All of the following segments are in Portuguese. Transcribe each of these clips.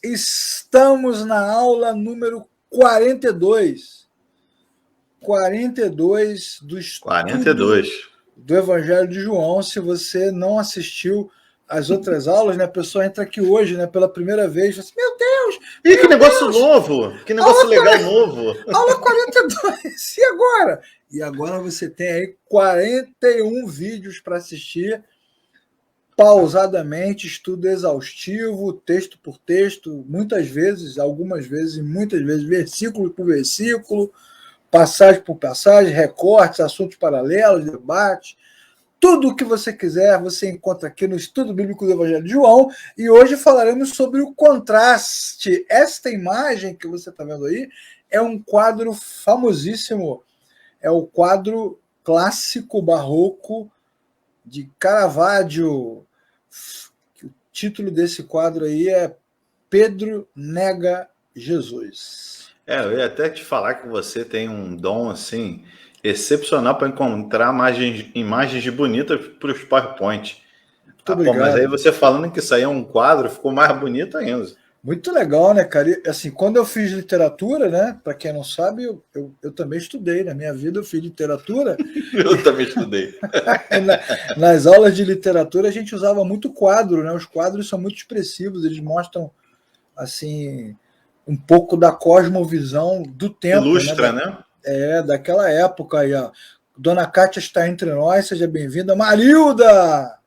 Estamos na aula número 42. 42 do estudo 42 do Evangelho de João. Se você não assistiu às outras aulas, né, a pessoa entra aqui hoje, né, pela primeira vez, e fala assim, meu Deus! Ih, que negócio novo! Que negócio legal novo! Aula 42! E agora? E agora você tem aí 41 vídeos para assistir pausadamente, estudo exaustivo, texto por texto, muitas vezes, algumas vezes e muitas vezes, versículo por versículo, passagem por passagem, recortes, assuntos paralelos, debates, tudo o que você quiser você encontra aqui no Estudo Bíblico do Evangelho de João, e hoje falaremos sobre o contraste. Esta imagem que você está vendo aí é um quadro famosíssimo, é o quadro clássico barroco de Caravaggio. O título desse quadro aí é Pedro Nega Jesus. Eu ia até te falar que você tem um dom assim excepcional para encontrar imagens bonitas para os PowerPoint. Mas aí você falando que isso aí é um quadro, ficou mais bonito ainda. Muito legal, né, cara? E, assim, quando eu fiz literatura, né? Para quem não sabe, eu também estudei. Na minha vida eu fiz literatura. Eu também estudei. Nas aulas de literatura a gente usava muito quadro, né? Os quadros são muito expressivos, eles mostram assim um pouco da cosmovisão do tempo. Ilustra, né? Daquela época aí, ó. Dona Cátia está entre nós, seja bem-vinda. Marilda!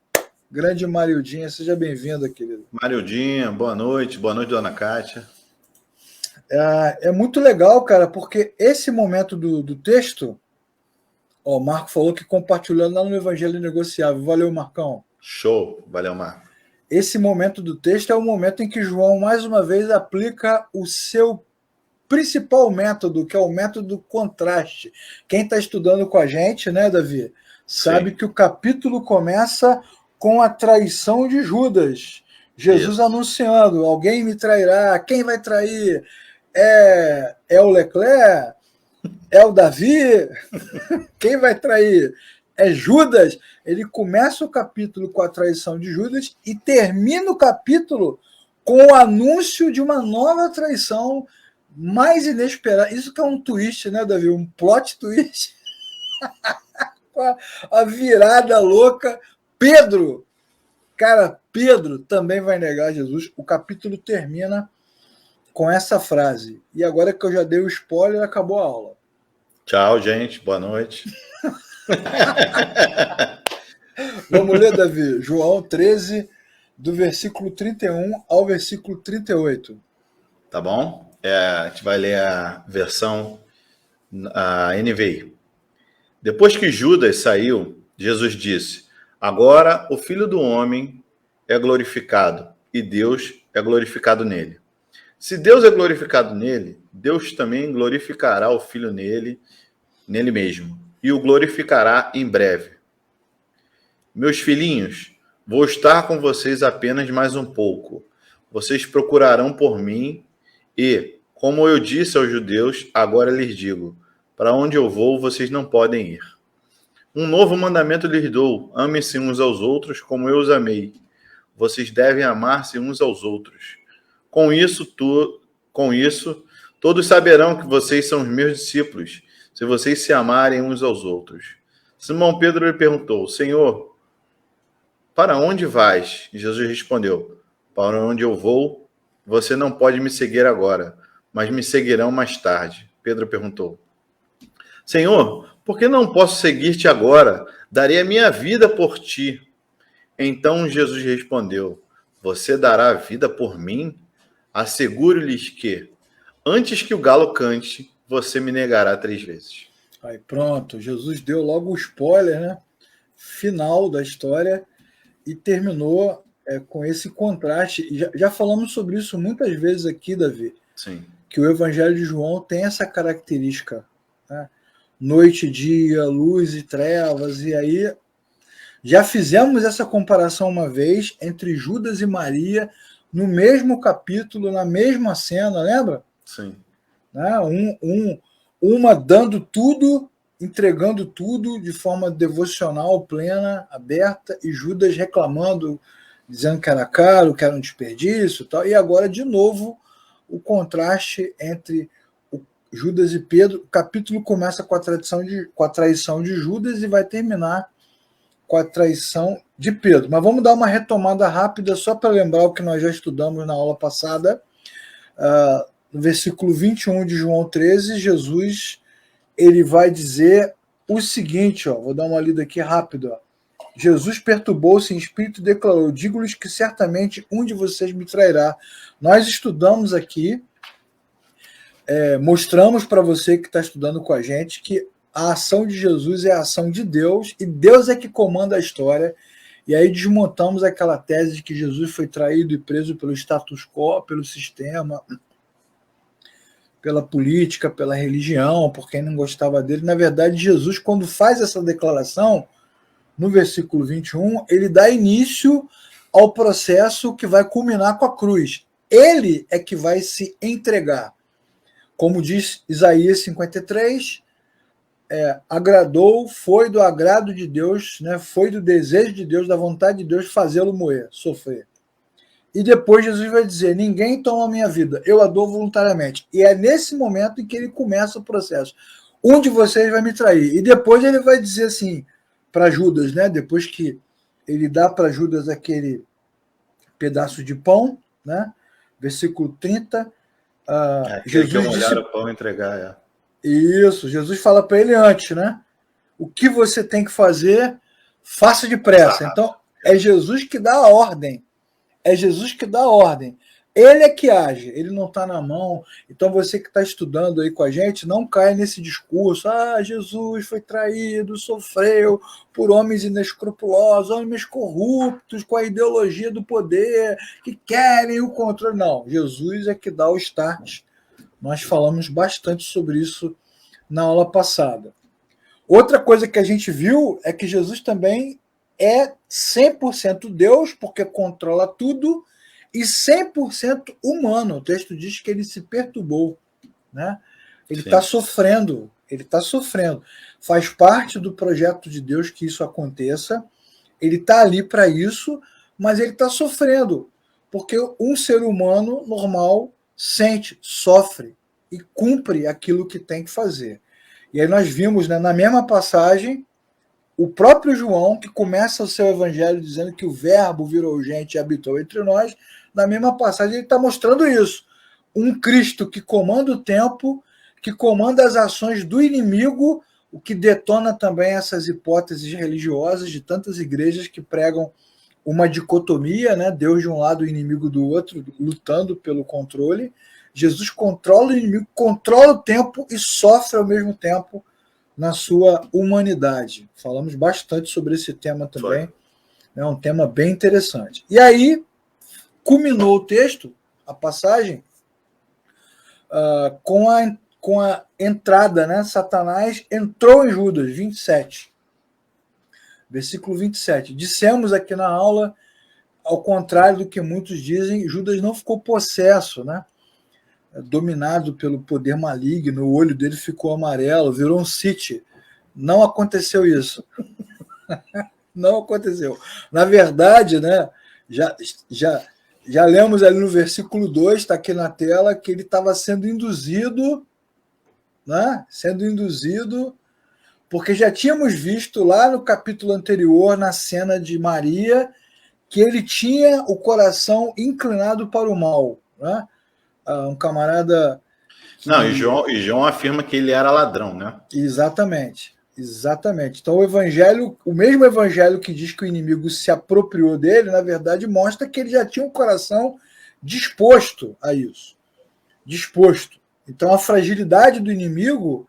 Grande Marildinha, seja bem-vinda, querida. Marildinha, boa noite, Dona Cátia. É muito legal, cara, porque esse momento do texto, ó, o Marco falou que compartilhou lá no Evangelho Negociável. Valeu, Marcão. Show, valeu, Marco. Esse momento do texto é o momento em que João, mais uma vez, aplica o seu principal método, que é o método do contraste. Quem está estudando com a gente, né, Davi, sabe que o capítulo começa com a traição de Judas. Jesus anunciando, alguém me trairá, quem vai trair? É o Leclerc? É o Davi? Quem vai trair? É Judas. Ele começa o capítulo com a traição de Judas e termina o capítulo com o anúncio de uma nova traição mais inesperada. Isso que é um twist, né, Davi? Um plot twist. A virada louca. Pedro também vai negar Jesus. O capítulo termina com essa frase. E agora que eu já dei o spoiler, acabou a aula. Tchau, gente. Boa noite. Vamos ler, Davi. João 13, do versículo 31 ao versículo 38. Tá bom? A gente vai ler a versão a NVI. Depois que Judas saiu, Jesus disse: agora o Filho do Homem é glorificado e Deus é glorificado nele. Se Deus é glorificado nele, Deus também glorificará o Filho nele mesmo, e o glorificará em breve. Meus filhinhos, vou estar com vocês apenas mais um pouco. Vocês procurarão por mim e, como eu disse aos judeus, agora lhes digo: para onde eu vou, vocês não podem ir. Um novo mandamento lhes dou: amem-se uns aos outros como eu os amei. Vocês devem amar-se uns aos outros. Com isso, todos saberão que vocês são os meus discípulos, se vocês se amarem uns aos outros. Simão Pedro lhe perguntou: Senhor, para onde vais? E Jesus respondeu: para onde eu vou, você não pode me seguir agora, mas me seguirão mais tarde. Pedro perguntou: Senhor, por que não posso seguir-te agora? Darei a minha vida por ti. Então Jesus respondeu: você dará a vida por mim? Asseguro-lhes que, antes que o galo cante, você me negará 3 vezes. Aí pronto, Jesus deu logo o spoiler, né? Final da história e terminou com esse contraste. Já falamos sobre isso muitas vezes aqui, Davi. Sim. Que o Evangelho de João tem essa característica, né? Noite e dia, luz e trevas, e aí já fizemos essa comparação uma vez entre Judas e Maria no mesmo capítulo, na mesma cena, lembra? Sim. Né? Uma dando tudo, entregando tudo de forma devocional, plena, aberta, e Judas reclamando dizendo que era caro, que era um desperdício e tal. E agora, de novo, o contraste entre Judas e Pedro. O capítulo começa com a traição de Judas e vai terminar com a traição de Pedro. Mas vamos dar uma retomada rápida só para lembrar o que nós já estudamos na aula passada. No versículo 21 de João 13, Jesus ele vai dizer o seguinte, vou dar uma lida aqui rápido. Jesus perturbou-se em espírito e declarou: digo-lhes que certamente um de vocês me trairá. Nós estudamos aqui, mostramos para você que está estudando com a gente que a ação de Jesus é a ação de Deus e Deus é que comanda a história. E aí desmontamos aquela tese de que Jesus foi traído e preso pelo status quo, pelo sistema, pela política, pela religião, por quem não gostava dele. Na verdade, Jesus, quando faz essa declaração, no versículo 21, ele dá início ao processo que vai culminar com a cruz. Ele é que vai se entregar. Como diz Isaías 53, agradou, foi do agrado de Deus, né, foi do desejo de Deus, da vontade de Deus fazê-lo moer, sofrer. E depois Jesus vai dizer: ninguém toma a minha vida, eu a dou voluntariamente. E é nesse momento em que ele começa o processo. Um de vocês vai me trair. E depois ele vai dizer assim para Judas, né, depois que ele dá para Judas aquele pedaço de pão, né, versículo 30, Jesus disse, o pão e entregar. Isso, Jesus fala para ele antes, né? O que você tem que fazer, faça depressa. Então, é Jesus que dá a ordem. É Jesus que dá a ordem. Ele é que age, ele não está na mão. Então, você que está estudando aí com a gente, não cai nesse discurso: Jesus foi traído, sofreu por homens inescrupulosos, homens corruptos, com a ideologia do poder, que querem o controle. Não, Jesus é que dá o start. Nós falamos bastante sobre isso na aula passada. Outra coisa que a gente viu é que Jesus também é 100% Deus, porque controla tudo, e 100% humano. O texto diz que ele se perturbou, né? Ele está sofrendo, Faz parte do projeto de Deus que isso aconteça. Ele está ali para isso, mas ele está sofrendo, porque um ser humano normal sente, sofre e cumpre aquilo que tem que fazer. E aí nós vimos, né, na mesma passagem, o próprio João, que começa o seu evangelho dizendo que o verbo virou gente e habitou entre nós, na mesma passagem ele está mostrando isso. Um Cristo que comanda o tempo, que comanda as ações do inimigo, o que detona também essas hipóteses religiosas de tantas igrejas que pregam uma dicotomia, né? Deus de um lado e o inimigo do outro, lutando pelo controle. Jesus controla o inimigo, controla o tempo e sofre ao mesmo tempo na sua humanidade. Falamos bastante sobre esse tema também. É um tema bem interessante. E aí, culminou o texto, a passagem, com a entrada, né? Satanás entrou em Judas, 27. Versículo 27. Dissemos aqui na aula, ao contrário do que muitos dizem, Judas não ficou possesso, né? Dominado pelo poder maligno, o olho dele ficou amarelo, virou um City. Não aconteceu isso. Não aconteceu. Na verdade, né, já lemos ali no versículo 2, está aqui na tela, que ele estava sendo induzido, né? Sendo induzido, porque já tínhamos visto lá no capítulo anterior, na cena de Maria, que ele tinha o coração inclinado para o mal, né? Um camarada... Não, e João afirma que ele era ladrão, né? Exatamente. Então o mesmo evangelho que diz que o inimigo se apropriou dele, na verdade mostra que ele já tinha um coração disposto a isso. Disposto. Então a fragilidade do inimigo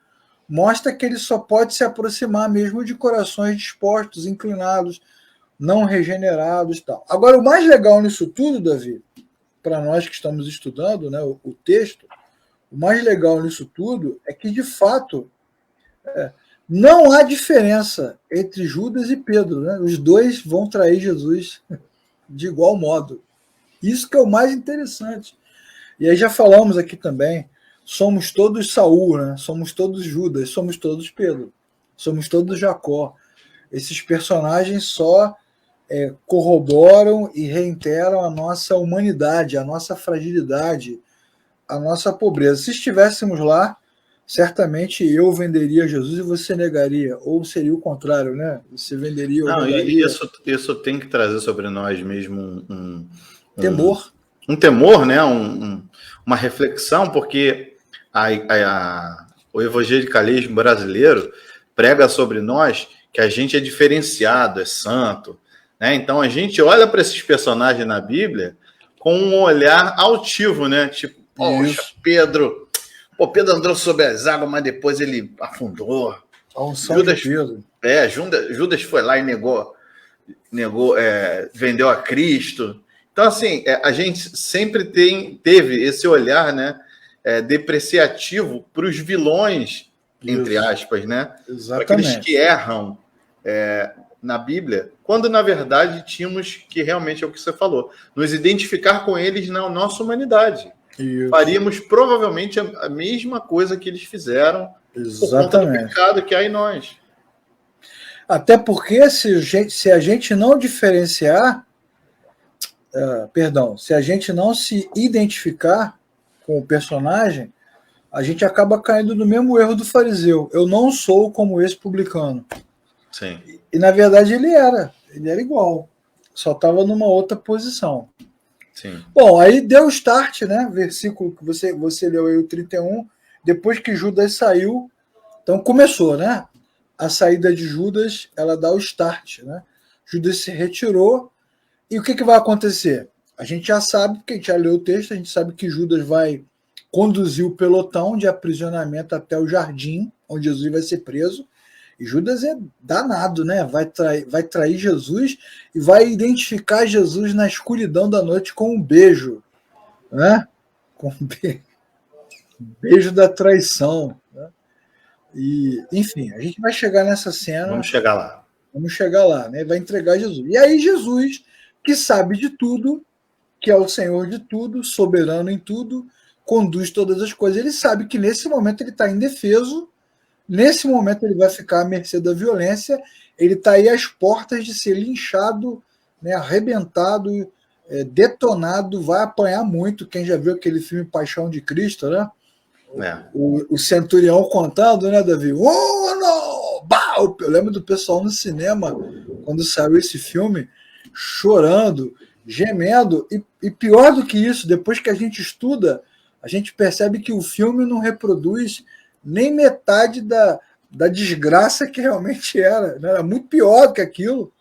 mostra que ele só pode se aproximar mesmo de corações dispostos, inclinados, não regenerados e tal. Agora, o mais legal nisso tudo, Davi, para nós que estamos estudando, né, o texto, o mais legal nisso tudo é que, de fato, não há diferença entre Judas e Pedro, né? Os dois vão trair Jesus de igual modo. Isso que é o mais interessante. E aí já falamos aqui também, somos todos Saul, né? Somos todos Judas, somos todos Pedro, somos todos Jacó. Esses personagens só corroboram e reiteram a nossa humanidade, a nossa fragilidade, a nossa pobreza. Se estivéssemos lá, certamente eu venderia Jesus e você negaria, ou seria o contrário, né? Você venderia ou Não, e negaria. isso tem que trazer sobre nós mesmo Temor. um temor, né? Uma reflexão, porque o evangelicalismo brasileiro prega sobre nós que a gente é diferenciado, é santo, né? Então a gente olha para esses personagens na Bíblia com um olhar altivo, né? Tipo, poxa, Pedro andou sobre as águas, mas depois ele afundou. A unção de Pedro. Judas foi lá e vendeu a Cristo. Então, assim, a gente sempre teve esse olhar, né, depreciativo para os vilões, entre aspas, né? Para aqueles que erram na Bíblia, quando, na verdade, tínhamos que, realmente, é o que você falou, nos identificar com eles na nossa humanidade. Isso. Faríamos, provavelmente, a mesma coisa que eles fizeram. Exatamente. Por conta do pecado que há em nós. Até porque se a gente não diferenciar, se a gente não se identificar com o personagem, a gente acaba caindo no mesmo erro do fariseu. Eu não sou como esse publicano. Sim. E na verdade ele era igual, só estava numa outra posição. Sim. Bom, aí deu start, né? Versículo que você leu aí, o 31, depois que Judas saiu, então começou, né? A saída de Judas, ela dá o start, né? Judas se retirou, e o que vai acontecer? A gente já sabe, porque a gente já leu o texto, a gente sabe que Judas vai conduzir o pelotão de aprisionamento até o jardim, onde Jesus vai ser preso. E Judas é danado, né? Vai trair Jesus e vai identificar Jesus na escuridão da noite com um beijo, né? Com um beijo da traição, né? E, enfim, a gente vai chegar nessa cena. Vamos chegar lá, né? Vai entregar Jesus. E aí Jesus, que sabe de tudo, que é o Senhor de tudo, soberano em tudo, conduz todas as coisas. Ele sabe que nesse momento ele está indefeso. Nesse momento ele vai ficar à mercê da violência, ele está aí às portas de ser linchado, né, arrebentado, detonado, vai apanhar muito. Quem já viu aquele filme Paixão de Cristo, né? O centurião contando, né, Davi? Eu lembro do pessoal no cinema, quando saiu esse filme, chorando, gemendo, e pior do que isso, depois que a gente estuda, a gente percebe que o filme não reproduz nem metade da desgraça que realmente era. Né? Era muito pior do que aquilo.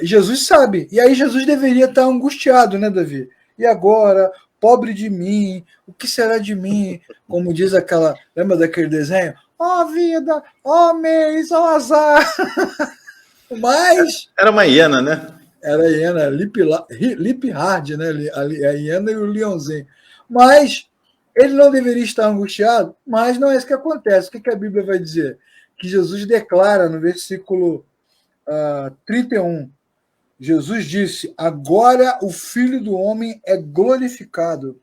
E Jesus sabe. E aí Jesus deveria estar angustiado, né, Davi? E agora, pobre de mim, o que será de mim? Como diz aquela... Lembra daquele desenho? Ó vida, ó mês, ó azar. Mas... Era uma hiena, né? Era a hiena, lip hard, né? A hiena e o leãozinho. Mas... ele não deveria estar angustiado, mas não é isso que acontece. O que a Bíblia vai dizer? Que Jesus declara no versículo 31. Jesus disse, agora o Filho do Homem é glorificado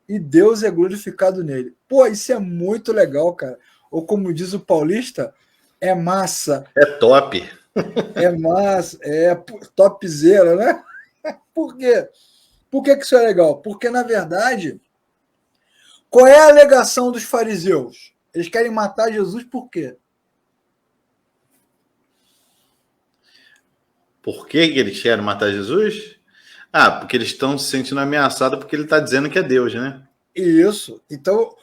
e Deus é glorificado nele. Pô, isso é muito legal, cara. Ou como diz o paulista, é massa. É top. É massa, é topzera, né? Por quê? Por que isso é legal? Porque, na verdade... qual é a alegação dos fariseus? Eles querem matar Jesus por quê? Por que eles querem matar Jesus? Porque eles estão se sentindo ameaçados porque ele está dizendo que é Deus, né? Isso. Então,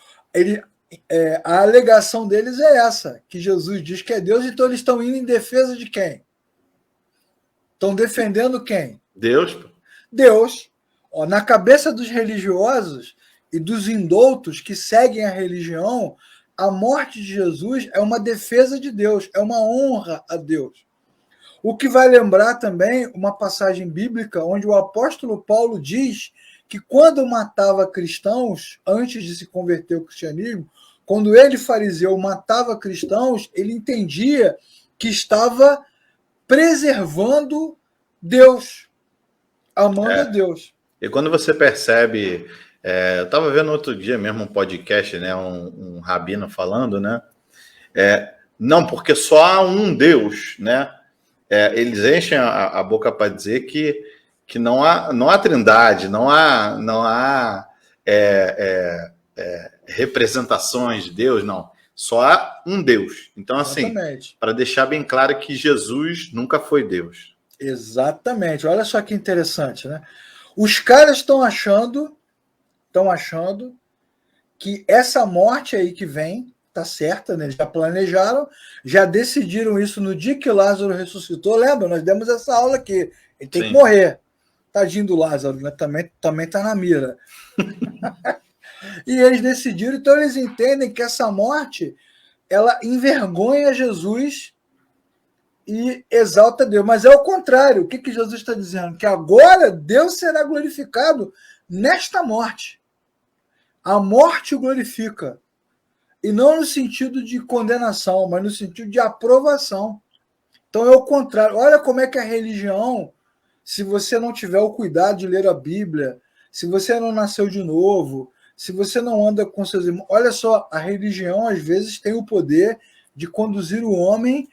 a alegação deles é essa, que Jesus diz que é Deus, então eles estão indo em defesa de quem? Estão defendendo quem? Deus. Deus. Na cabeça dos religiosos e dos indoutos que seguem a religião, a morte de Jesus é uma defesa de Deus, é uma honra a Deus. O que vai lembrar também uma passagem bíblica onde o apóstolo Paulo diz que quando matava cristãos, antes de se converter ao cristianismo, quando ele, fariseu, matava cristãos, ele entendia que estava preservando Deus, amando a Deus. E quando você percebe... eu estava vendo outro dia mesmo um podcast, né, um rabino falando, né? Não, porque só há um Deus, né? eles enchem a boca para dizer que não há trindade, não há representações de Deus, não. Só há um Deus. Então, assim, para deixar bem claro que Jesus nunca foi Deus. Exatamente. Olha só que interessante, né? Os caras estão achando que essa morte aí que vem tá certa, né? Eles já planejaram, já decidiram isso no dia que Lázaro ressuscitou. Lembra? Nós demos essa aula aqui. Ele tem que morrer. Tadinho do Lázaro, né? Também tá na mira. E eles decidiram, então eles entendem que essa morte ela envergonha Jesus e exalta Deus. Mas é o contrário. O que Jesus está dizendo? Que agora Deus será glorificado nesta morte. A morte o glorifica. E não no sentido de condenação, mas no sentido de aprovação. Então é o contrário. Olha como é que a religião, se você não tiver o cuidado de ler a Bíblia, se você não nasceu de novo, se você não anda com seus irmãos, olha só, a religião às vezes tem o poder de conduzir o homem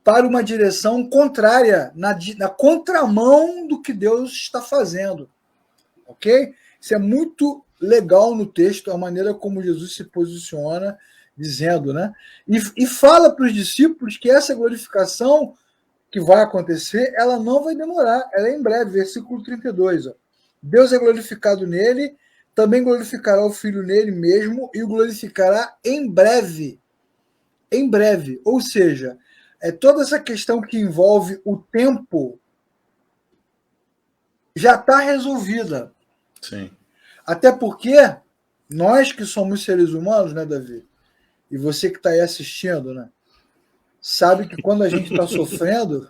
para uma direção contrária, na contramão do que Deus está fazendo. Ok? Isso é muito legal no texto, a maneira como Jesus se posiciona, dizendo, né? E fala para os discípulos que essa glorificação que vai acontecer, ela não vai demorar, ela é em breve, versículo 32. Ó. Deus é glorificado nele, também glorificará o Filho nele mesmo e o glorificará em breve. Em breve. Ou seja, toda essa questão que envolve o tempo já está resolvida. Sim. Até porque nós que somos seres humanos, né, Davi? E você que está aí assistindo, né? Sabe que quando a gente está sofrendo,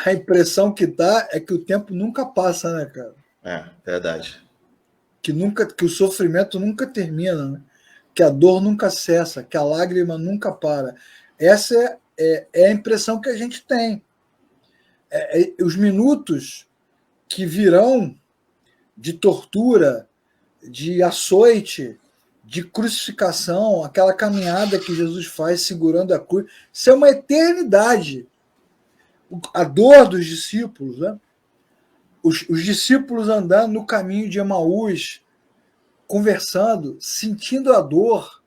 a impressão que dá é que o tempo nunca passa, né, cara? Verdade. Que o sofrimento nunca termina, né? Que a dor nunca cessa, que a lágrima nunca para. Essa é a impressão que a gente tem. Os minutos que virão de tortura, de açoite, de crucificação, aquela caminhada que Jesus faz segurando a cruz, isso é uma eternidade. A dor dos discípulos, né? Os discípulos andando no caminho de Emaús, conversando, sentindo a dor,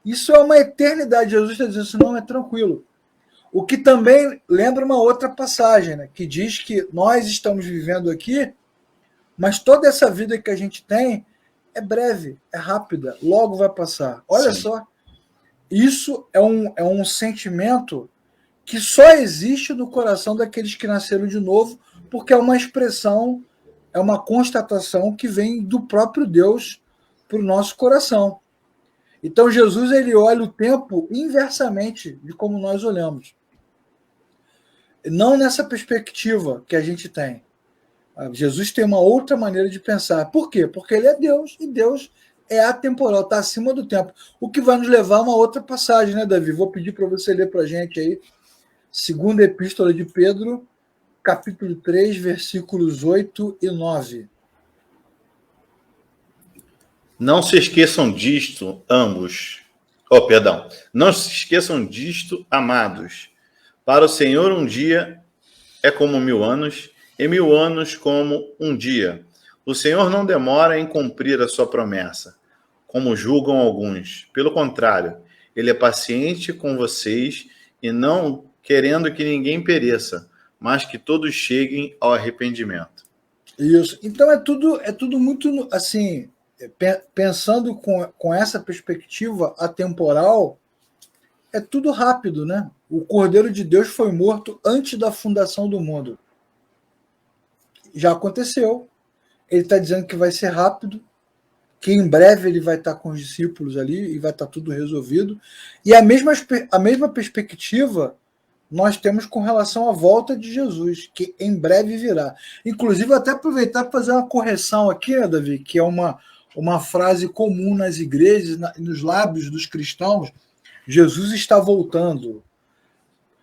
isso é uma eternidade. Jesus está dizendo isso, não é tranquilo. O que também lembra uma outra passagem, né? Que diz que nós estamos vivendo aqui, mas toda essa vida que a gente tem é breve, é rápida, logo vai passar. Olha Sim. só, isso é um sentimento que só existe no coração daqueles que nasceram de novo, porque é uma expressão, é uma constatação que vem do próprio Deus para o nosso coração. Então Jesus ele olha o tempo inversamente de como nós olhamos. Não nessa perspectiva que a gente tem. Jesus tem uma outra maneira de pensar. Por quê? Porque ele é Deus, e Deus é atemporal, está acima do tempo. O que vai nos levar a uma outra passagem, né, Davi? Vou pedir para você ler para a gente aí, segunda epístola de Pedro, capítulo 3, versículos 8 e 9. Não se esqueçam disto, ambos. Não se esqueçam disto, amados. Para o Senhor um dia é como 1000 anos, e 1000 anos como um dia. O Senhor não demora em cumprir a sua promessa, como julgam alguns. Pelo contrário, ele é paciente com vocês e não querendo que ninguém pereça, mas que todos cheguem ao arrependimento. Isso. Então é tudo muito assim, pensando com essa perspectiva atemporal, é tudo rápido, né? O Cordeiro de Deus foi morto antes da fundação do mundo. Já aconteceu. Ele está dizendo que vai ser rápido, que em breve ele vai estar com os discípulos ali e vai estar tudo resolvido. E a mesma perspectiva nós temos com relação à volta de Jesus, que em breve virá. Inclusive, até aproveitar para fazer uma correção aqui, né, Davi, que é uma frase comum nas igrejas, nos lábios dos cristãos. Jesus está voltando.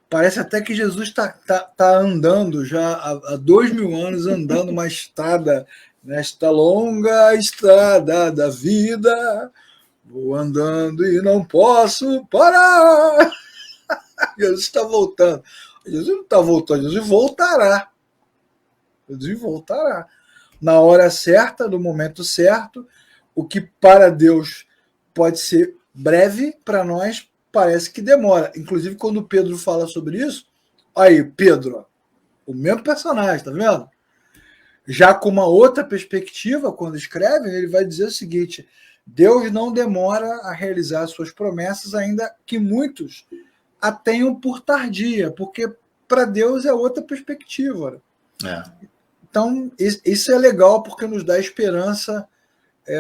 Parece até que Jesus está andando já há 2000 anos, andando uma estrada, nesta longa estrada da vida, vou andando e não posso parar. Jesus está voltando. Jesus não está voltando, Jesus voltará. Jesus voltará. Na hora certa, no momento certo, o que para Deus pode ser breve, para nós parece que demora. Inclusive, quando Pedro fala sobre isso, aí, Pedro, o mesmo personagem, tá vendo? Já com uma outra perspectiva, quando escreve, ele vai dizer o seguinte: Deus não demora a realizar suas promessas, ainda que muitos a tenham por tardia, porque para Deus é outra perspectiva. Então, isso é legal porque nos dá esperança,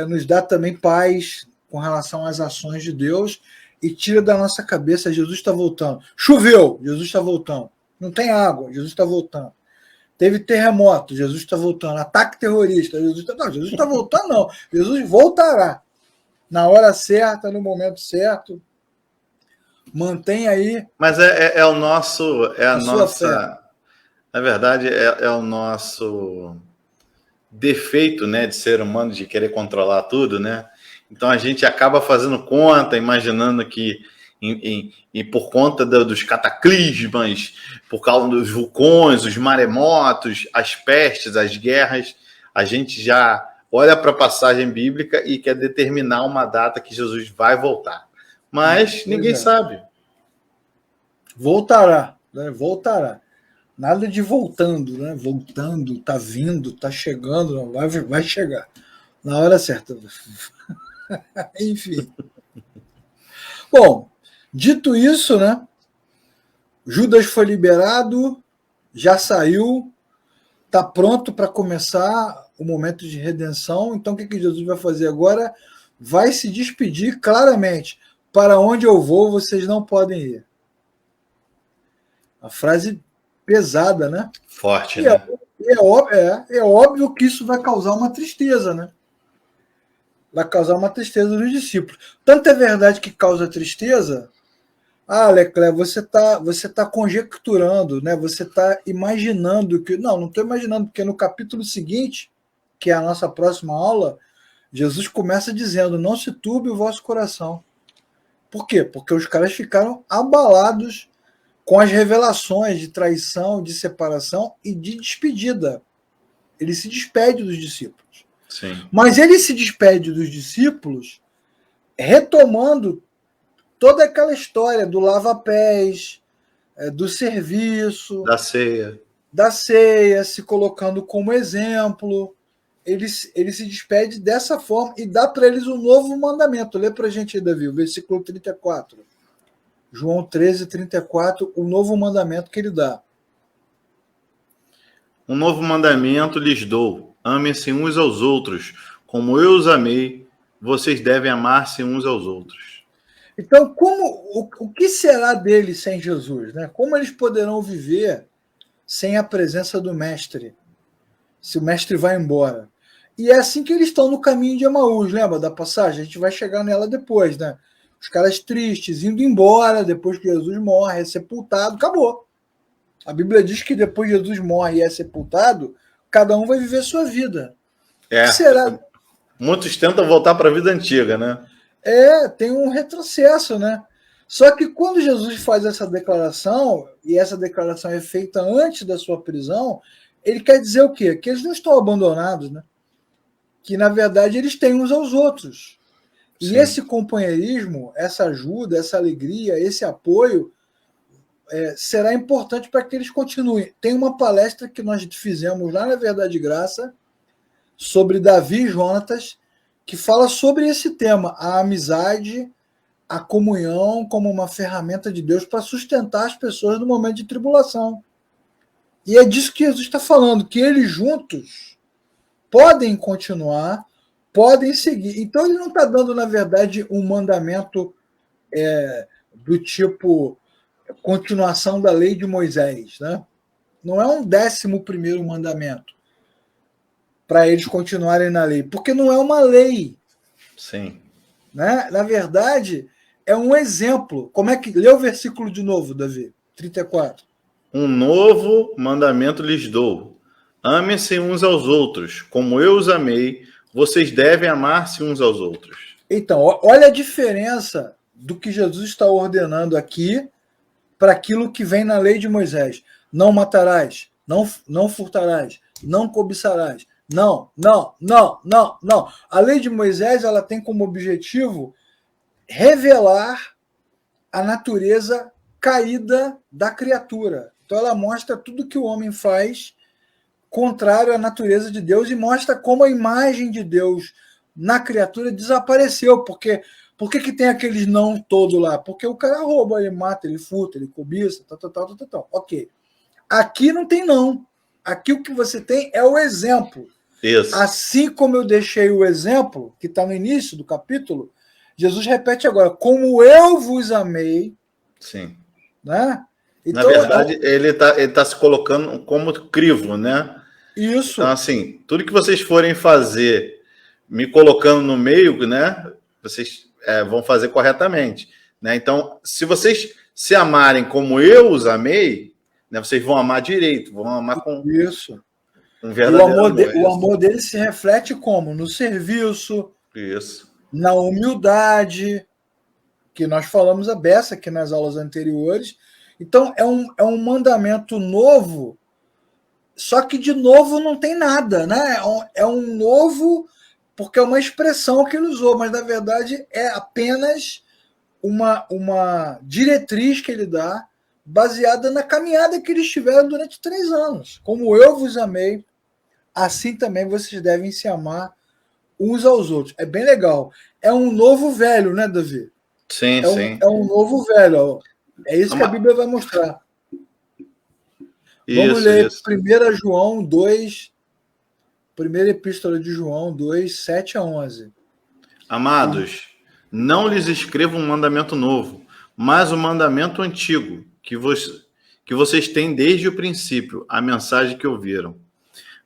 nos dá também paz com relação às ações de Deus e tira da nossa cabeça: Jesus está voltando. Choveu, Jesus está voltando. Não tem água, Jesus está voltando. Teve terremoto, Jesus está voltando. Ataque terrorista, Jesus está... Não, Jesus está voltando, não. Jesus voltará. Na hora certa, no momento certo. Mantém aí. Mas é o nosso. É a nossa. Fé. Na verdade, é o nosso defeito, né, de ser humano, de querer controlar tudo, né? Então a gente acaba fazendo conta, imaginando que e por conta dos cataclismas, por causa dos vulcões, os maremotos, as pestes, as guerras, a gente já olha para a passagem bíblica e quer determinar uma data que Jesus vai voltar. Mas ninguém sabe. Voltará, né? Voltará. Nada de voltando, né? Voltando, tá vindo, tá chegando, não vai chegar. Na hora certa. Enfim. Bom, dito isso, né? Judas foi liberado, já saiu, está pronto para começar o momento de redenção. Então, o que Jesus vai fazer agora? Vai se despedir claramente. Para onde eu vou, vocês não podem ir. A frase pesada, né? Forte, né? É óbvio que isso vai causar uma tristeza, né? Vai causar uma tristeza nos discípulos. Tanto é verdade que causa tristeza. Leclerc, você tá conjecturando, né? Você está imaginando que... Não estou imaginando, porque no capítulo seguinte, que é a nossa próxima aula, Jesus começa dizendo: não se turbe o vosso coração. Por quê? Porque os caras ficaram abalados com as revelações de traição, de separação e de despedida. Ele se despede dos discípulos. Sim. Mas ele se despede dos discípulos retomando toda aquela história do lava-pés, do serviço, da ceia, se colocando como exemplo. Ele se despede dessa forma e dá para eles um novo mandamento. Lê para a gente aí, Davi, o versículo 34. João 13, 34, o novo mandamento que ele dá. Um novo mandamento lhes dou: amem-se uns aos outros, como eu os amei, vocês devem amar-se uns aos outros. Então, o que será deles sem Jesus, né? Como eles poderão viver sem a presença do Mestre, se o Mestre vai embora? E é assim que eles estão no caminho de Emaús, lembra da passagem? A gente vai chegar nela depois, né? Os caras tristes, indo embora, depois que Jesus morre, é sepultado, acabou. A Bíblia diz que depois que Jesus morre e é sepultado, cada um vai viver sua vida. Será? Muitos tentam voltar para a vida antiga, né? Tem um retrocesso, né? Só que quando Jesus faz essa declaração, e essa declaração é feita antes da sua prisão, ele quer dizer o quê? Que eles não estão abandonados, né? Que, na verdade, eles têm uns aos outros. Sim. E esse companheirismo, essa ajuda, essa alegria, esse apoio, será importante para que eles continuem. Tem uma palestra que nós fizemos lá na Verdade e Graça, sobre Davi e Jonatas, que fala sobre esse tema, a amizade, a comunhão como uma ferramenta de Deus para sustentar as pessoas no momento de tribulação. E é disso que Jesus está falando, que eles juntos podem continuar, podem seguir. Então ele não está dando, na verdade, um mandamento do tipo continuação da lei de Moisés, né? Não é um 11º mandamento para eles continuarem na lei, porque não é uma lei. Sim. Né? Na verdade, é um exemplo. Como é que... Lê o versículo de novo, Davi, 34. Um novo mandamento lhes dou: amem-se uns aos outros, como eu os amei, vocês devem amar-se uns aos outros. Então, olha a diferença do que Jesus está ordenando aqui para aquilo que vem na lei de Moisés. Não matarás, não furtarás, não cobiçarás. Não. A lei de Moisés ela tem como objetivo revelar a natureza caída da criatura. Então ela mostra tudo que o homem faz contrário à natureza de Deus e mostra como a imagem de Deus na criatura desapareceu. Por que tem aqueles não todo lá? Porque o cara rouba, ele mata, ele furta, ele cobiça, tal. Ok. Aqui não tem não. Aqui o que você tem é o exemplo. Isso. Assim como eu deixei o exemplo, que está no início do capítulo, Jesus repete agora, como eu vos amei. Sim. Né? Então, na verdade, ele tá se colocando como crivo, né? Isso. Então, assim, tudo que vocês forem fazer, me colocando no meio, né? Vocês vão fazer corretamente, né? Então, se vocês se amarem como eu os amei, né? Vocês vão amar direito, vão amar com isso. Um verdadeiro o amor dele se reflete como? No serviço, isso, na humildade, que nós falamos a beça aqui nas aulas anteriores. Então, é um mandamento novo, só que de novo não tem nada, né? É um novo, porque é uma expressão que ele usou, mas na verdade é apenas uma diretriz que ele dá, baseada na caminhada que eles tiveram durante 3 anos. Como eu vos amei, assim também vocês devem se amar uns aos outros. É bem legal. É um novo velho, né, Davi? Sim, sim. É um novo velho. É isso que a Bíblia vai mostrar. Vamos ler 1 João 2, primeira epístola de João 2, 7 a 11. Amados, não lhes escrevo um mandamento novo, mas um mandamento antigo, que vocês têm desde o princípio, a mensagem que ouviram.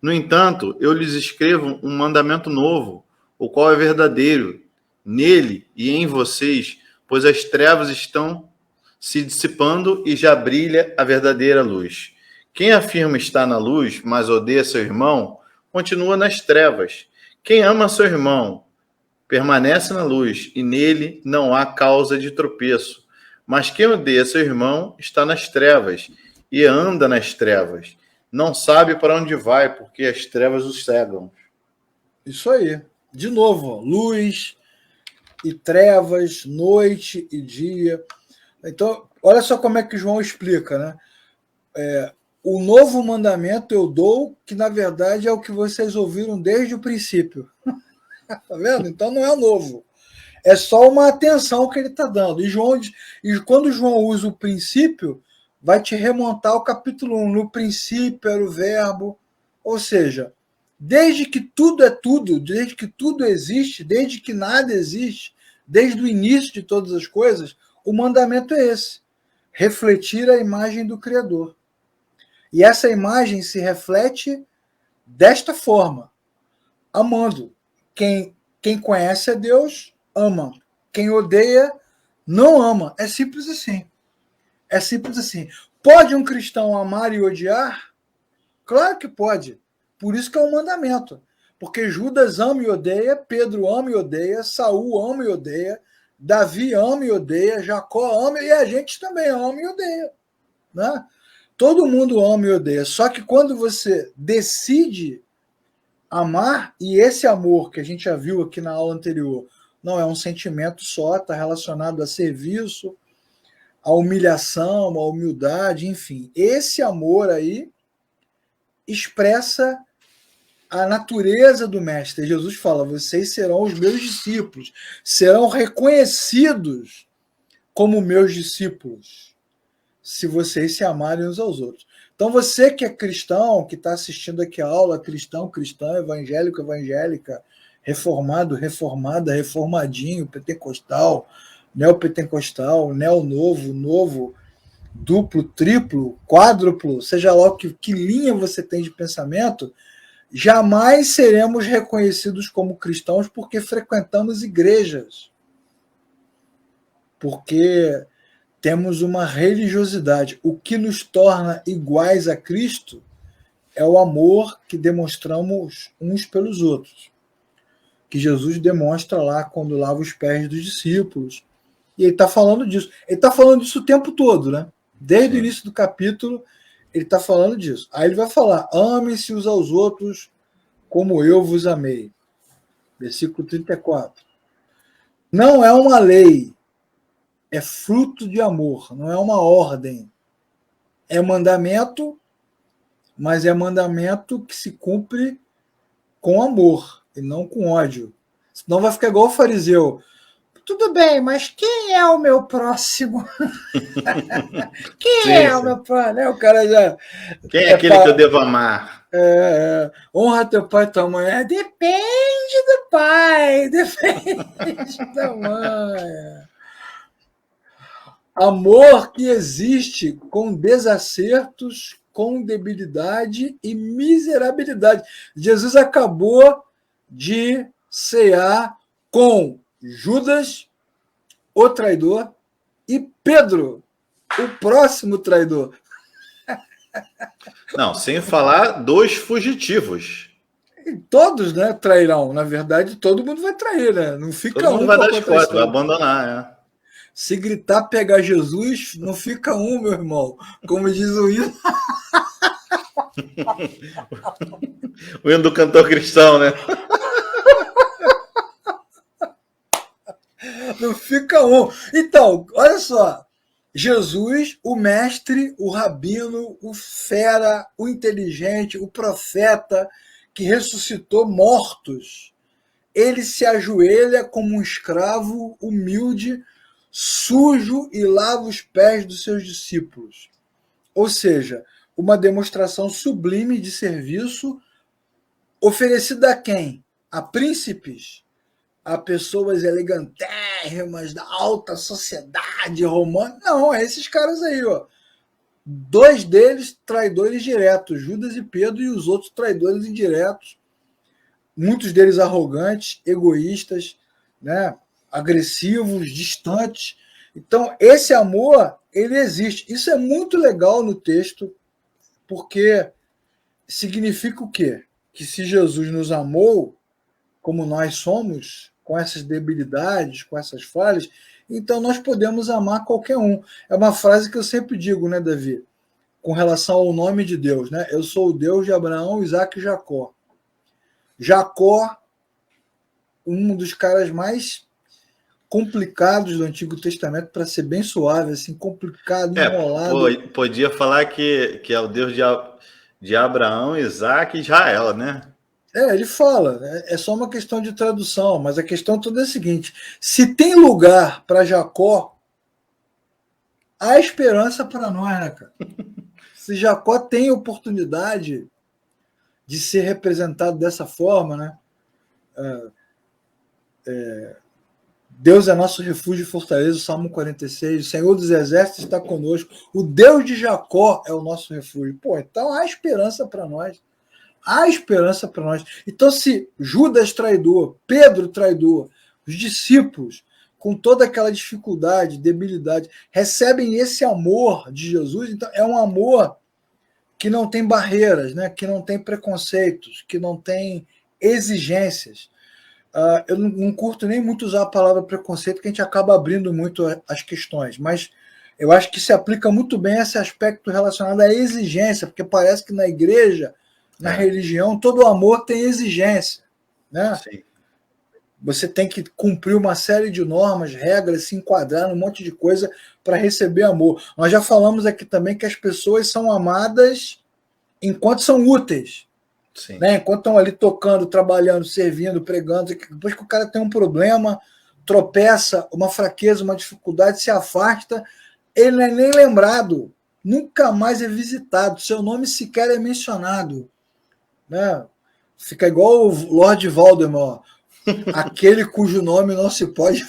No entanto, eu lhes escrevo um mandamento novo, o qual é verdadeiro, nele e em vocês, pois as trevas estão se dissipando e já brilha a verdadeira luz. Quem afirma estar na luz, mas odeia seu irmão, continua nas trevas. Quem ama seu irmão permanece na luz, e nele não há causa de tropeço. Mas quem odeia seu irmão está nas trevas, e anda nas trevas. Não sabe para onde vai, porque as trevas o cegam. Isso aí. De novo, ó, luz e trevas, noite e dia. Então, olha só como é que João explica, né? O novo mandamento eu dou, que na verdade é o que vocês ouviram desde o princípio. Tá vendo? Então não é novo. É só uma atenção que ele está dando. E quando João usa o princípio, vai te remontar ao capítulo 1. No princípio era o verbo. Ou seja, desde que tudo é tudo, desde que tudo existe, desde que nada existe, desde o início de todas as coisas, o mandamento é esse: refletir a imagem do Criador. E essa imagem se reflete desta forma: amando. Quem conhece a Deus, ama. Quem odeia, não ama. É simples assim. É simples assim. Pode um cristão amar e odiar? Claro que pode. Por isso que é um mandamento. Porque Judas ama e odeia, Pedro ama e odeia, Saul ama e odeia, Davi ama e odeia, Jacó ama e a gente também ama e odeia. Né? Todo mundo ama e odeia. Só que quando você decide amar, e esse amor que a gente já viu aqui na aula anterior, não é um sentimento só, está relacionado a serviço, a humilhação, a humildade, enfim. Esse amor aí expressa a natureza do mestre. Jesus fala: vocês serão os meus discípulos, serão reconhecidos como meus discípulos, se vocês se amarem uns aos outros. Então você que é cristão, que está assistindo aqui a aula, cristão, evangélico, evangélica, reformado, reformada, reformadinho, pentecostal, neopentecostal, neo-novo, novo, duplo, triplo, quádruplo, seja lá que linha você tem de pensamento, jamais seremos reconhecidos como cristãos porque frequentamos igrejas. Porque temos uma religiosidade. O que nos torna iguais a Cristo é o amor que demonstramos uns pelos outros. Que Jesus demonstra lá quando lava os pés dos discípulos. E ele está falando disso. Ele está falando disso o tempo todo, né? Desde o início do capítulo, ele está falando disso. Aí ele vai falar: amem-se uns aos outros como eu vos amei. Versículo 34. Não é uma lei, é fruto de amor, não é uma ordem. É mandamento, mas é mandamento que se cumpre com amor e não com ódio. Senão vai ficar igual o fariseu. Tudo bem, mas quem é o meu próximo? Quem Sim, é o sim. meu próximo? O cara já. Quem é aquele que eu devo amar? Honra teu pai e tua mãe. Depende do pai, depende da mãe. Amor que existe com desacertos, com debilidade e miserabilidade. Jesus acabou de cear com Judas, o traidor, e Pedro, o próximo traidor. Não, sem falar dos fugitivos. E todos, né, trairão. Na verdade, todo mundo vai trair, né? Não fica Todo mundo um vai para dar as contar a costas, vai história. abandonar. Se gritar pegar Jesus, não fica um, meu irmão. Como diz o hino. O hino do cantor cristão, né? Não fica um. Então, olha só. Jesus, o mestre, o rabino, o fera, o inteligente, o profeta que ressuscitou mortos. Ele se ajoelha como um escravo humilde, sujo e lava os pés dos seus discípulos. Ou seja, uma demonstração sublime de serviço oferecida a quem? A príncipes, a pessoas elegantérrimas da alta sociedade romana. Não, é esses caras aí, ó. Dois deles traidores diretos, Judas e Pedro, e os outros traidores indiretos, muitos deles arrogantes, egoístas, né, agressivos, distantes. Então, esse amor, ele existe. Isso é muito legal no texto, porque significa o quê? Que se Jesus nos amou como nós somos, com essas debilidades, com essas falhas, então nós podemos amar qualquer um. É uma frase que eu sempre digo, né, Davi? Com relação ao nome de Deus, né? Eu sou o Deus de Abraão, Isaac e Jacó. Jacó, um dos caras mais complicados do Antigo Testamento, para ser bem suave, assim, complicado, enrolado. Podia falar que é o Deus de Abraão, Isaac e Israel, né? Ele fala, é só uma questão de tradução, mas a questão toda é a seguinte: se tem lugar para Jacó, há esperança para nós, né, cara? Se Jacó tem oportunidade de ser representado dessa forma, né? Deus é nosso refúgio e fortaleza, Salmo 46, o Senhor dos Exércitos está conosco, o Deus de Jacó é o nosso refúgio. Pô, então há esperança para nós. Há esperança para nós. Então, se Judas traidor, Pedro traidor, os discípulos, com toda aquela dificuldade, debilidade, recebem esse amor de Jesus, então é um amor que não tem barreiras, né? Que não tem preconceitos, que não tem exigências. Eu não curto nem muito usar a palavra preconceito, porque a gente acaba abrindo muito as questões, mas eu acho que se aplica muito bem esse aspecto relacionado à exigência, porque parece que na igreja, na religião, todo amor tem exigência, né? Sim. Você tem que cumprir uma série de normas, regras, se enquadrar num monte de coisa para receber amor. Nós já falamos aqui também que as pessoas são amadas enquanto são úteis. Sim. Né? Enquanto estão ali tocando, trabalhando, servindo, pregando, depois que o cara tem um problema, tropeça, uma fraqueza, uma dificuldade, se afasta, ele não é nem lembrado, nunca mais é visitado, seu nome sequer é mencionado. Né? Fica igual o Lord Voldemort, aquele cujo nome não se pode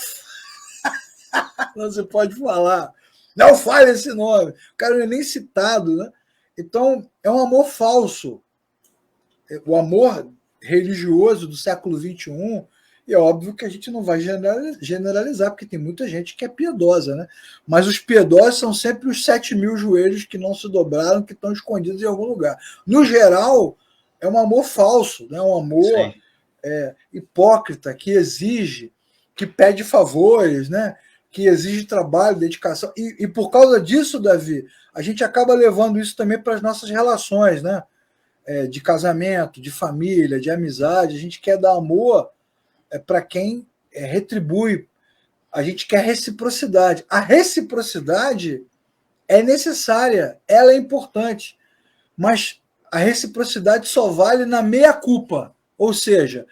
falar. Não fale esse nome. O cara não é nem citado. Né? Então, é um amor falso. O amor religioso do século XXI, e é óbvio que a gente não vai generalizar, porque tem muita gente que é piedosa, né? Mas os piedosos são sempre os 7.000 joelhos que não se dobraram, que estão escondidos em algum lugar. No geral, é um amor falso, né? Um amor hipócrita, que exige, que pede favores, né? que exige trabalho, dedicação. E por causa disso, Davi, a gente acaba levando isso também para as nossas relações, né? De casamento, de família, de amizade. A gente quer dar amor para quem retribui. A gente quer reciprocidade. A reciprocidade é necessária, ela é importante, mas a reciprocidade só vale na meia-culpa. Ou seja,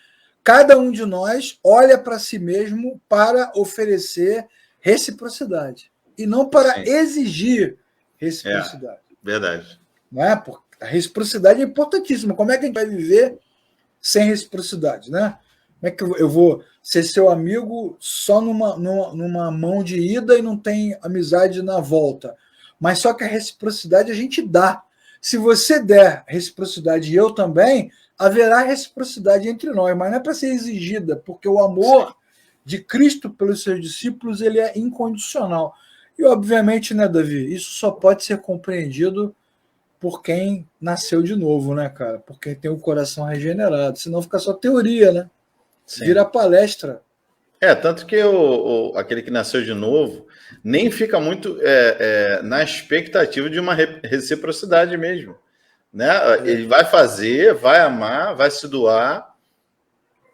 cada um de nós olha para si mesmo para oferecer reciprocidade e não para Sim. exigir reciprocidade. Verdade. Não é? Porque a reciprocidade é importantíssima. Como é que a gente vai viver sem reciprocidade, né? Como é que eu vou ser seu amigo só numa mão de ida e não tem amizade na volta? Mas só que a reciprocidade a gente dá. Se você der reciprocidade e eu também, haverá reciprocidade entre nós, mas não é para ser exigida, porque o amor de Cristo pelos seus discípulos ele é incondicional. E, obviamente, né, Davi, isso só pode ser compreendido por quem nasceu de novo, né, cara? Por quem tem o coração regenerado. Senão fica só teoria, né? Sim. Vira palestra. Tanto que aquele que nasceu de novo nem fica muito na expectativa de uma reciprocidade mesmo. Né? Ele vai fazer, vai amar, vai se doar.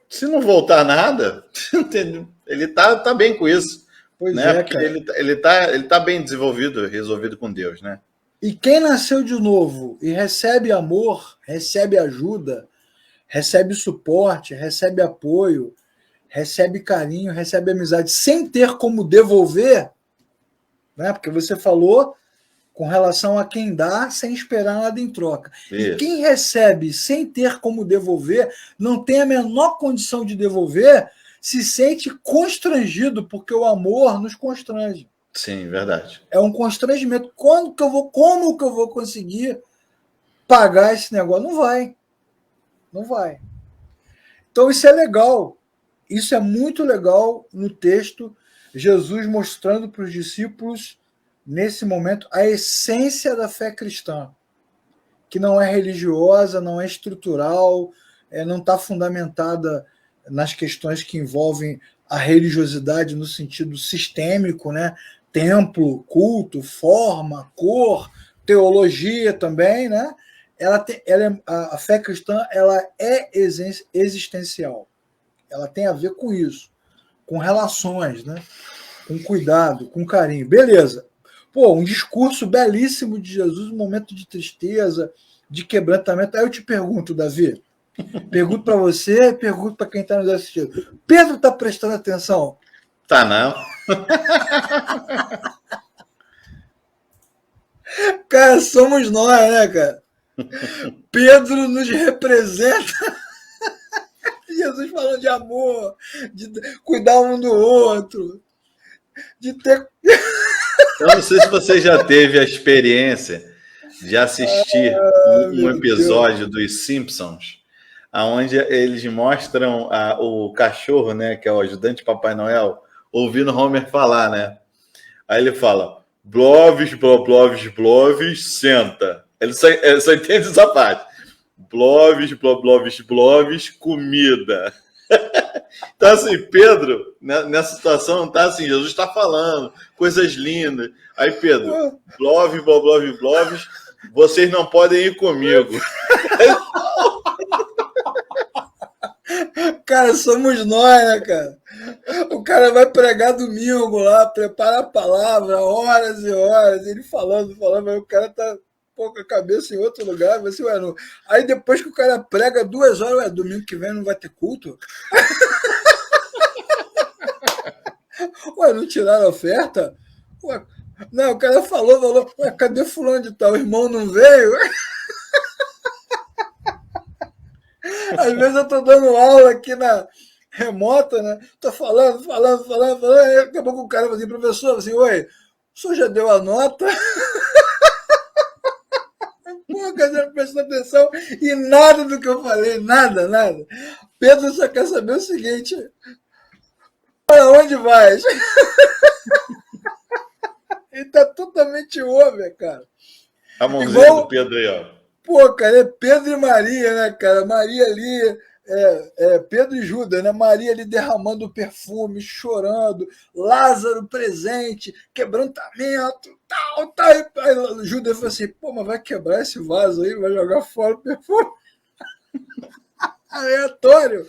Se não voltar nada, ele tá bem com isso. Pois né? Porque cara. Ele tá bem desenvolvido, resolvido com Deus, né? E quem nasceu de novo e recebe amor, recebe ajuda, recebe suporte, recebe apoio, recebe carinho, recebe amizade, sem ter como devolver, né? Porque você falou com relação a quem dá sem esperar nada em troca. Isso. E quem recebe sem ter como devolver, não tem a menor condição de devolver, se sente constrangido, porque o amor nos constrange. Sim, verdade. É um constrangimento. Como que eu vou conseguir pagar esse negócio? Não vai. Não vai. Então isso é legal. Isso é muito legal no texto, Jesus mostrando para os discípulos, nesse momento, a essência da fé cristã, que não é religiosa, não é estrutural, não está fundamentada nas questões que envolvem a religiosidade no sentido sistêmico, né? Templo, culto, forma, cor, teologia também, né? A fé cristã ela é existencial. Ela tem a ver com isso, com relações, né? Com cuidado, com carinho. Beleza. Um discurso belíssimo de Jesus, um momento de tristeza, de quebrantamento. Aí eu te pergunto, Davi, pergunto para você e pergunto para quem está nos assistindo. Pedro está prestando atenção? Tá, não. Cara, somos nós, né, cara? Pedro nos representa. Jesus falando de amor, de cuidar um do outro, de ter... Eu não sei se você já teve a experiência de assistir um episódio dos Simpsons, onde eles mostram o cachorro, né, que é o ajudante Papai Noel, ouvindo Homer falar, né? Aí ele fala, Bloves, Bloves, Bloves, senta. Ele só entende essa parte. Bloves, Bloves, Bloves, comida. Então, assim, Pedro, nessa situação, tá assim, Jesus está falando coisas lindas. Aí, Pedro, Blove, Blove, Bloves, vocês não podem ir comigo. Cara, somos nós, né, cara? O cara vai pregar domingo lá, prepara a palavra, horas e horas, ele falando, mas o cara tá com a cabeça em outro lugar. Você, não. Aí depois que o cara prega 2 horas, domingo que vem não vai ter culto? Não tiraram a oferta? Não, o cara falou, cadê fulano de tal? O irmão não veio? Às vezes eu tô dando aula aqui na remota, né? Tô falando, aí acabou com o cara assim, professor, assim, oi, o senhor já deu a nota? Pô, cara, prestou atenção e nada do que eu falei, nada. Pedro só quer saber o seguinte, para onde vais? Ele tá totalmente over, cara. A mãozinha do Pedro aí, ó. Pô, cara, é Pedro e Maria, né, cara? Maria ali Pedro e Judas, né? Maria ali derramando perfume, chorando, Lázaro presente, quebrantamento, tal. Aí Judas falou assim: pô, mas vai quebrar esse vaso aí, vai jogar fora o perfume. Aleatório.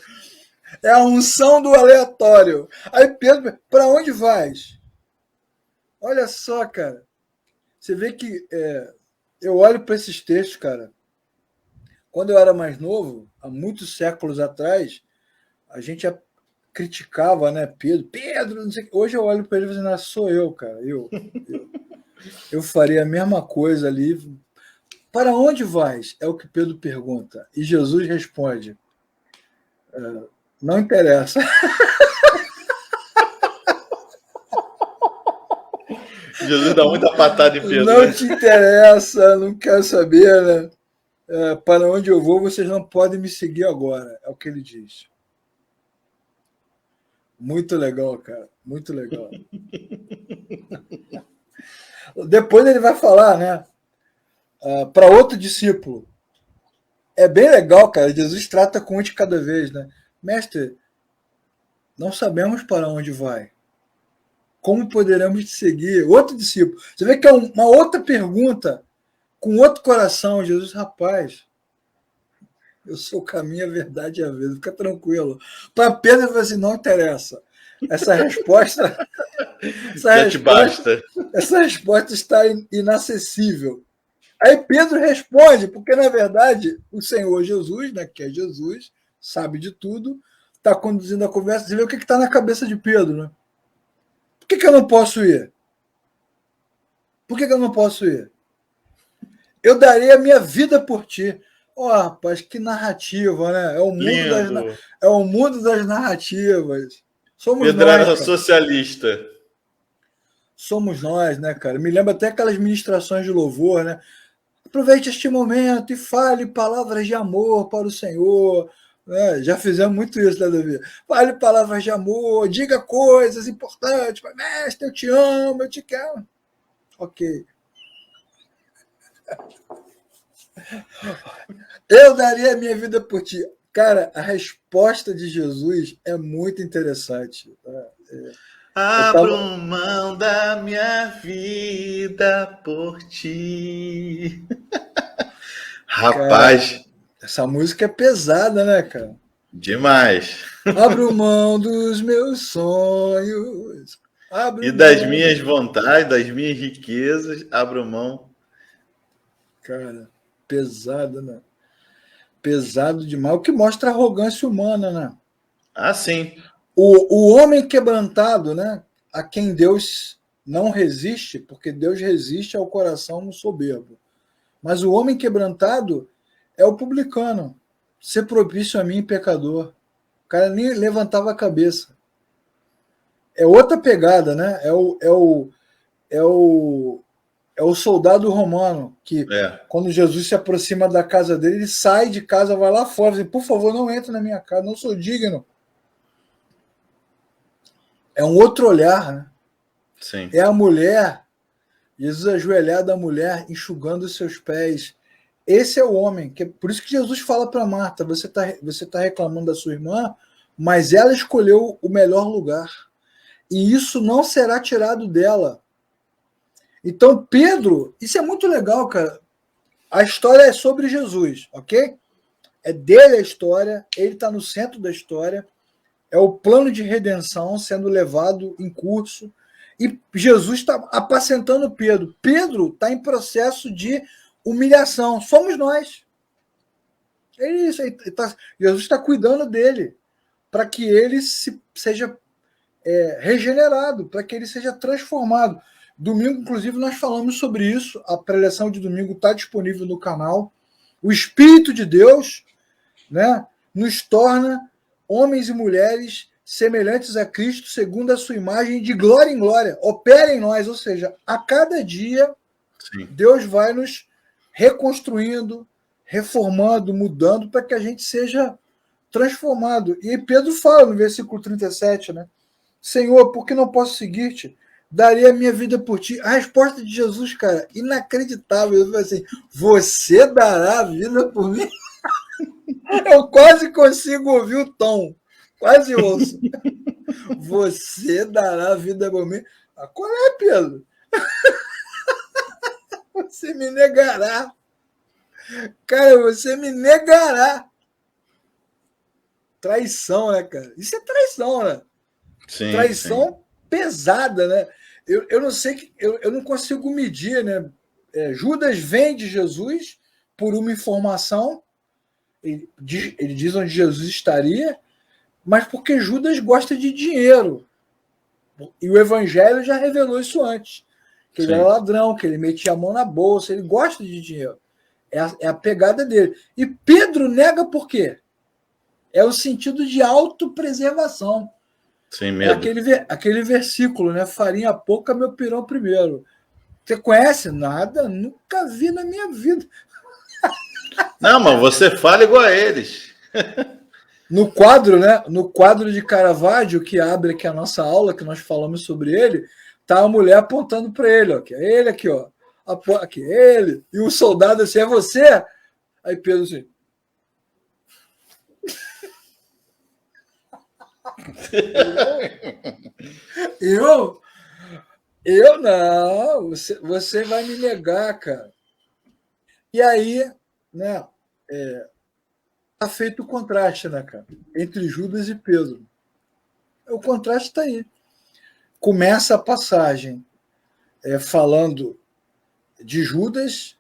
É a unção do aleatório. Aí Pedro, para onde vais? Olha só, cara. Você vê que eu olho para esses textos, cara. Quando eu era mais novo, há muitos séculos atrás, a gente criticava, né, Pedro, não sei. Hoje eu olho para ele e falo assim, sou eu, cara, eu faria a mesma coisa ali. Para onde vais? É o que Pedro pergunta. E Jesus responde, não interessa. Jesus dá muita patada em Pedro. Não te interessa, não quero saber, né? Para onde eu vou, vocês não podem me seguir agora. É o que ele diz. Muito legal, cara. Muito legal. Depois ele vai falar, né? Para outro discípulo. É bem legal, cara. Jesus trata com um de cada vez, né? Mestre, não sabemos para onde vai. Como poderemos te seguir? Outro discípulo. Você vê que é uma outra pergunta, com outro coração. Jesus, rapaz, eu sou o caminho, a verdade e a vida. Fica tranquilo. Para Pedro, ele falou assim, não interessa. Essa resposta está inacessível. Aí Pedro responde, porque, na verdade, o Senhor Jesus, né, que é Jesus, sabe de tudo, está conduzindo a conversa. Você vê o que está na cabeça de Pedro, né? Por que eu não posso ir? Por que eu não posso ir? Eu darei a minha vida por ti. Rapaz, que narrativa, né? É o mundo das narrativas. Somos Pedro nós, era cara. socialista. Somos nós, né, cara? Me lembra até aquelas ministrações de louvor, né? Aproveite este momento e fale palavras de amor para o Senhor. Já fizemos muito isso, né, Davi? Fale palavras de amor, diga coisas importantes. Mestre, eu te amo, eu te quero. Ok. Eu daria a minha vida por ti. Cara, a resposta de Jesus é muito interessante. Abro mão da minha vida por ti. Rapaz. Cara, essa música é pesada, né, cara? Demais. Abro mão dos meus sonhos. E das minhas vontades, das minhas riquezas, abro mão. Cara, pesado, né? Pesado demais. O que mostra a arrogância humana, né? Ah, sim. O homem quebrantado, né? A quem Deus não resiste, porque Deus resiste ao coração soberbo. Mas o homem quebrantado é o publicano. Ser propício a mim, pecador. O cara nem levantava a cabeça. É outra pegada, né? É o soldado romano que, quando Jesus se aproxima da casa dele, ele sai de casa, vai lá fora, diz, por favor, não entre na minha casa, não sou digno. É um outro olhar, né? Sim. É a mulher, Jesus ajoelhado, a mulher enxugando os seus pés. Esse é o homem, por isso que Jesus fala para Marta, você tá reclamando da sua irmã, mas ela escolheu o melhor lugar. E isso não será tirado dela. Então, Pedro, isso é muito legal, cara. A história é sobre Jesus, ok? É dele a história, ele está no centro da história, é o plano de redenção sendo levado em curso, e Jesus está apacentando Pedro. Pedro está em processo de humilhação, somos nós. Jesus está cuidando dele, para que ele seja regenerado, para que ele seja transformado. Domingo, inclusive, nós falamos sobre isso. A preleção de domingo está disponível no canal. O Espírito de Deus, né, nos torna homens e mulheres semelhantes a Cristo, segundo a sua imagem, de glória em glória. Opera em nós, ou seja, a cada dia, sim, Deus vai nos reconstruindo, reformando, mudando, para que a gente seja transformado. E Pedro fala no versículo 37, né? Senhor, por que não posso seguir-te? Daria a minha vida por ti. A resposta de Jesus, cara, inacreditável. Ele falou assim, você dará a vida por mim? Eu quase consigo ouvir o tom. Quase ouço. Você dará a vida por mim. Ah, qual é, Pedro? Você me negará. Cara, você me negará. Traição, né, cara? Isso é traição, né? Sim, Traição sim. pesada, né? Eu não sei, eu não consigo medir, né? Judas vende Jesus por uma informação, ele diz onde Jesus estaria, mas porque Judas gosta de dinheiro. E o Evangelho já revelou isso antes. Que ele era Sim. ladrão, que ele metia a mão na bolsa, ele gosta de dinheiro. É a pegada dele. E Pedro nega por quê? É o sentido de autopreservação. Sem É medo. aquele versículo, né? Farinha pouca, meu pirão primeiro. Você conhece? Nada, nunca vi na minha vida. Não, mas você fala igual a eles. No quadro, né? No quadro de Caravaggio, que abre aqui a nossa aula, que nós falamos sobre ele, tá a mulher apontando para ele, ó. Que é ele aqui, ó. Aqui, ele. E o soldado assim, é você? Aí Pedro assim. Eu? Eu não. Você vai me negar, cara. E aí, né? Tá feito o contraste, né, cara? Entre Judas e Pedro. O contraste está aí. Começa a passagem falando de Judas,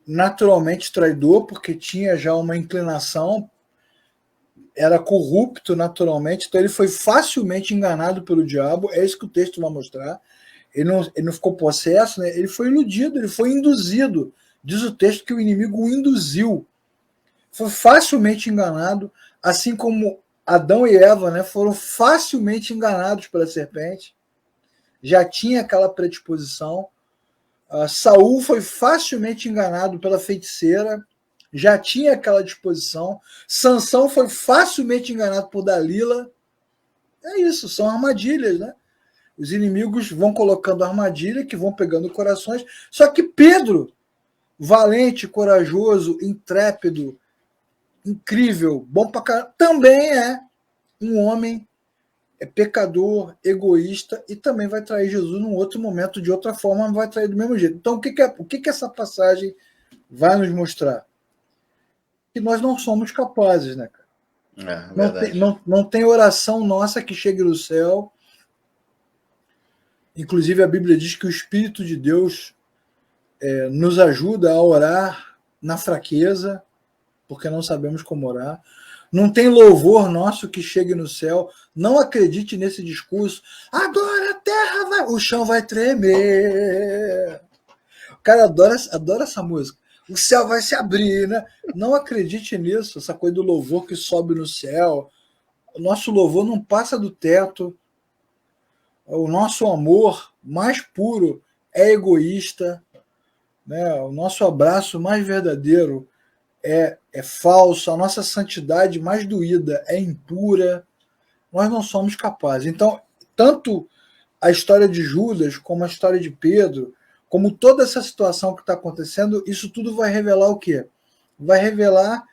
naturalmente traidor, porque tinha já uma inclinação, era corrupto naturalmente, então ele foi facilmente enganado pelo diabo, é isso que o texto vai mostrar. Ele não ficou possesso, né? Ele foi iludido, ele foi induzido. Diz o texto que o inimigo o induziu. Foi facilmente enganado, assim como Adão e Eva, né, foram facilmente enganados pela serpente. Já tinha aquela predisposição. Saul foi facilmente enganado pela feiticeira, já tinha aquela disposição. Sansão foi facilmente enganado por Dalila. É isso, são armadilhas, né? Os inimigos vão colocando armadilha que vão pegando corações. Só que Pedro, valente, corajoso, intrépido, incrível, bom pra caramba, também é um homem pecador, egoísta e também vai trair Jesus num outro momento, de outra forma, mas vai trair do mesmo jeito. Então, o que essa passagem vai nos mostrar? Que nós não somos capazes, né, cara? Verdade. Não tem oração nossa que chegue no céu. Inclusive, a Bíblia diz que o Espírito de Deus nos ajuda a orar na fraqueza, porque não sabemos como orar. Não tem louvor nosso que chegue no céu. Não acredite nesse discurso. Agora a terra vai... O chão vai tremer. O cara adora essa música. O céu vai se abrir, né? Não acredite nisso, essa coisa do louvor que sobe no céu. O nosso louvor não passa do teto. O nosso amor mais puro é egoísta. Né? O nosso abraço mais verdadeiro é falso, a nossa santidade mais doída é impura, nós não somos capazes. Então, tanto a história de Judas, como a história de Pedro, como toda essa situação que está acontecendo, isso tudo vai revelar o quê? Vai revelar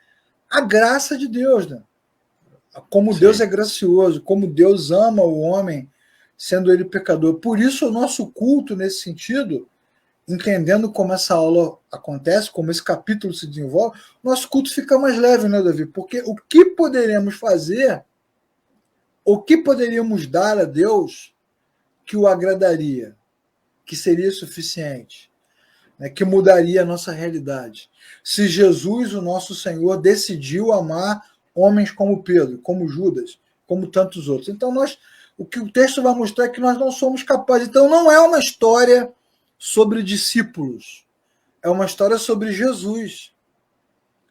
a graça de Deus, né? Como Sim. Deus é gracioso, como Deus ama o homem, sendo ele pecador. Por isso, o nosso culto, nesse sentido, entendendo como essa aula acontece, como esse capítulo se desenvolve, nosso culto fica mais leve, né, Davi? Porque o que poderíamos fazer, o que poderíamos dar a Deus que o agradaria, que seria suficiente, né, que mudaria a nossa realidade? Se Jesus, o nosso Senhor, decidiu amar homens como Pedro, como Judas, como tantos outros. Então, o que o texto vai mostrar é que nós não somos capazes. Então, não é uma história sobre discípulos. É uma história sobre Jesus.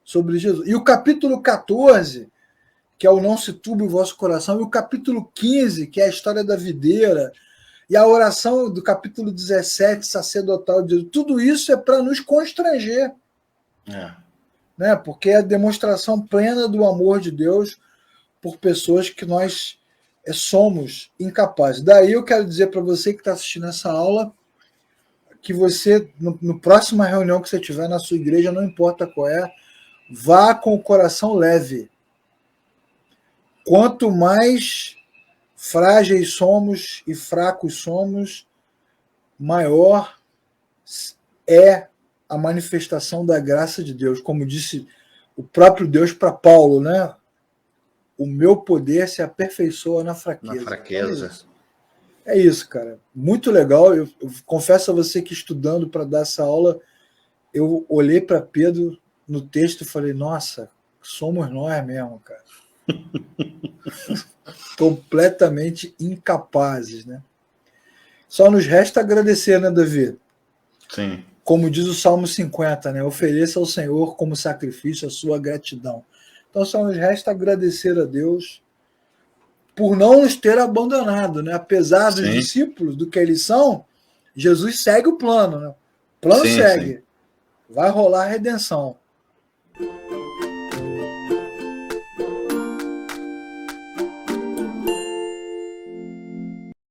Sobre Jesus. E o capítulo 14, que é o Não se turbe o vosso coração, e o capítulo 15, que é a história da videira, e a oração do capítulo 17, sacerdotal de Jesus, tudo isso é para nos constranger. Né? Porque é a demonstração plena do amor de Deus por pessoas que nós somos incapazes. Daí eu quero dizer para você que está assistindo essa aula, que você, no próxima reunião que você tiver na sua igreja, não importa qual é, Vá com o coração leve. Quanto mais frágeis somos e fracos somos, maior é a manifestação da graça de Deus. Como disse o próprio Deus para Paulo, né? O meu poder se aperfeiçoa na fraqueza. Na fraqueza. É isso, cara. Muito legal. Eu confesso a você que estudando para dar essa aula, eu olhei para Pedro no texto e falei, nossa, somos nós mesmo, cara. Completamente incapazes, né? Só nos resta agradecer, né, Davi? Sim. Como diz o Salmo 50, né? Ofereça ao Senhor como sacrifício a sua gratidão. Então só nos resta agradecer a Deus por não nos ter abandonado, né? Apesar dos discípulos, do que eles são, Jesus segue o plano, né? O plano segue. Sim. Vai rolar a redenção.